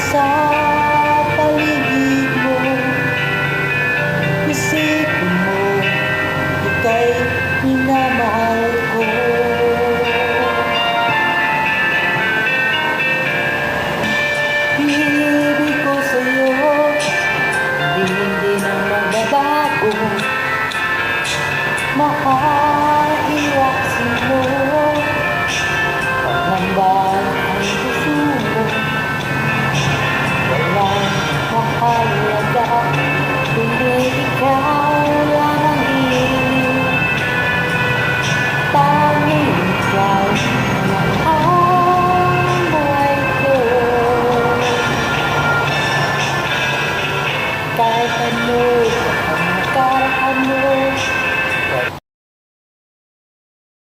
sa paligid mo. Isipin mo, ika'y minamahal ko. Ibig ko sa'yo, hindi na magbabago. Mahal, iwasin mo, pangambal ang puso mo. Walang mahalaga, kundi ikaw lang ang hiling. Tanging ikaw lang ang buhay ko. Kahit ano ang nakaraan mo,